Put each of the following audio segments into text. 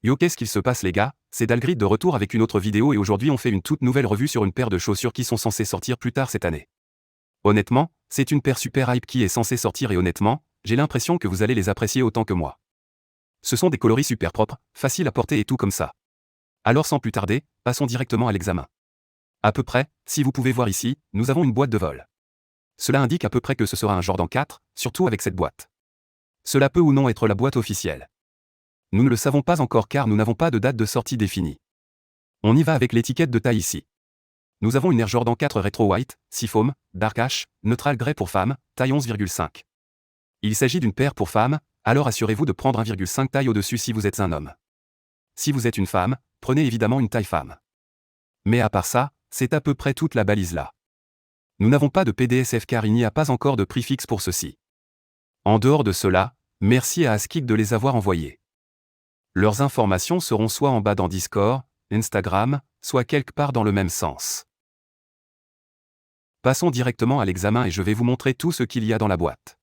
Yo, qu'est-ce qu'il se passe les gars? C'est Dalgrid de retour avec une autre vidéo et aujourd'hui on fait une toute nouvelle revue sur une paire de chaussures qui sont censées sortir plus tard cette année. Honnêtement, c'est une paire super hype qui est censée sortir et honnêtement, j'ai l'impression que vous allez les apprécier autant que moi. Ce sont des coloris super propres, faciles à porter et tout comme ça. Alors sans plus tarder, passons directement à l'examen. À peu près, si vous pouvez voir ici, nous avons une boîte de vol. Cela indique à peu près que ce sera un Jordan 4, surtout avec cette boîte. Cela peut ou non être la boîte officielle. Nous ne le savons pas encore car nous n'avons pas de date de sortie définie. On y va avec l'étiquette de taille ici. Nous avons une Air Jordan 4 Retro White, Seafoam, Dark Ash, Neutral Grey pour femmes, taille 11,5. Il s'agit d'une paire pour femmes, alors assurez-vous de prendre 1,5 taille au-dessus si vous êtes un homme. Si vous êtes une femme, prenez évidemment une taille femme. Mais à part ça, c'est à peu près toute la balise là. Nous n'avons pas de PDSF car il n'y a pas encore de prix fixe pour ceci. En dehors de cela, merci à Askik de les avoir envoyés. Leurs informations seront soit en bas dans Discord, Instagram, soit quelque part dans le même sens. Passons directement à l'examen et je vais vous montrer tout ce qu'il y a dans la boîte.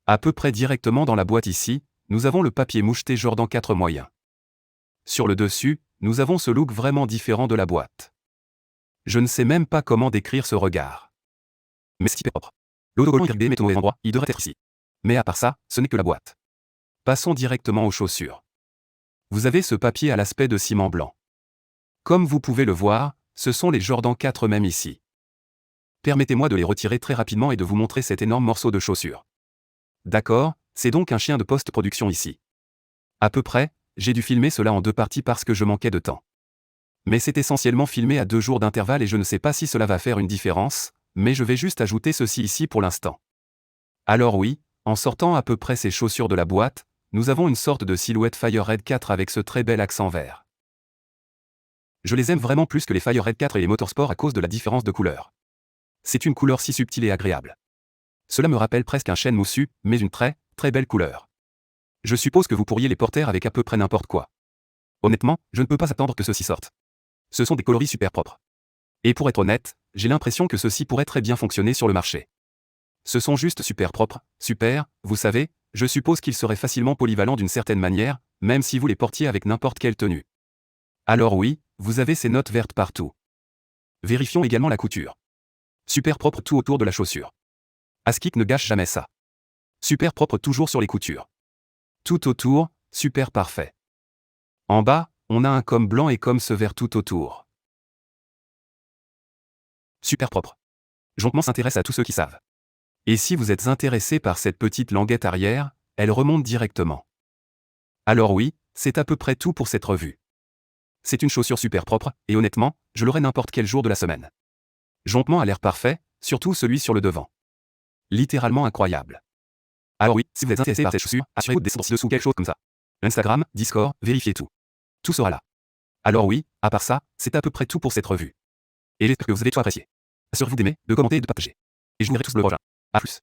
À peu près directement dans la boîte ici, nous avons le papier moucheté Jordan 4 moyen. Sur le dessus, nous avons ce look vraiment différent de la boîte. Je ne sais même pas comment décrire ce regard. Mais c'est hyper propre. L'autocollant Y met au mauvais endroit, il devrait être ici. Mais à part ça, ce n'est que la boîte. Passons directement aux chaussures. Vous avez ce papier à l'aspect de ciment blanc. Comme vous pouvez le voir, ce sont les Jordan 4 même ici. Permettez-moi de les retirer très rapidement et de vous montrer cet énorme morceau de chaussure. D'accord, c'est donc un chien de post-production ici. À peu près, j'ai dû filmer cela en 2 parties parce que je manquais de temps. Mais c'est essentiellement filmé à 2 jours d'intervalle et je ne sais pas si cela va faire une différence, mais je vais juste ajouter ceci ici pour l'instant. Alors oui, en sortant à peu près ces chaussures de la boîte, nous avons une sorte de silhouette Fire Red 4 avec ce très bel accent vert. Je les aime vraiment plus que les Fire Red 4 et les Motorsport à cause de la différence de couleur. C'est une couleur si subtile et agréable. Cela me rappelle presque un chêne moussu, mais une très, très belle couleur. Je suppose que vous pourriez les porter avec à peu près n'importe quoi. Honnêtement, je ne peux pas attendre que ceux-ci sortent. Ce sont des coloris super propres. Et pour être honnête, j'ai l'impression que ceux-ci pourraient très bien fonctionner sur le marché. Ce sont juste super propres, super, vous savez, je suppose qu'ils seraient facilement polyvalents d'une certaine manière, même si vous les portiez avec n'importe quelle tenue. Alors oui, vous avez ces notes vertes partout. Vérifions également la couture. Super propre tout autour de la chaussure. Askik ne gâche jamais ça. Super propre toujours sur les coutures. Tout autour, super parfait. En bas, on a un comme blanc et comme ce vert tout autour. Super propre. Jonctement s'intéresse à tous ceux qui savent. Et si vous êtes intéressé par cette petite languette arrière, elle remonte directement. Alors oui, c'est à peu près tout pour cette revue. C'est une chaussure super propre, et honnêtement, je l'aurai n'importe quel jour de la semaine. Jonctement a l'air parfait, surtout celui sur le devant. Littéralement incroyable. Alors oui, si vous êtes intéressé par cette chaussure, assurez-vous de descendre ci-dessous quelque chose comme ça. Instagram, Discord, vérifiez tout. Tout sera là. Alors oui, à part ça, c'est à peu près tout pour cette revue. Et j'espère que vous avez tout apprécié. Assurez-vous d'aimer, de commenter et de partager. Et je vous dirai tous le prochain. A plus.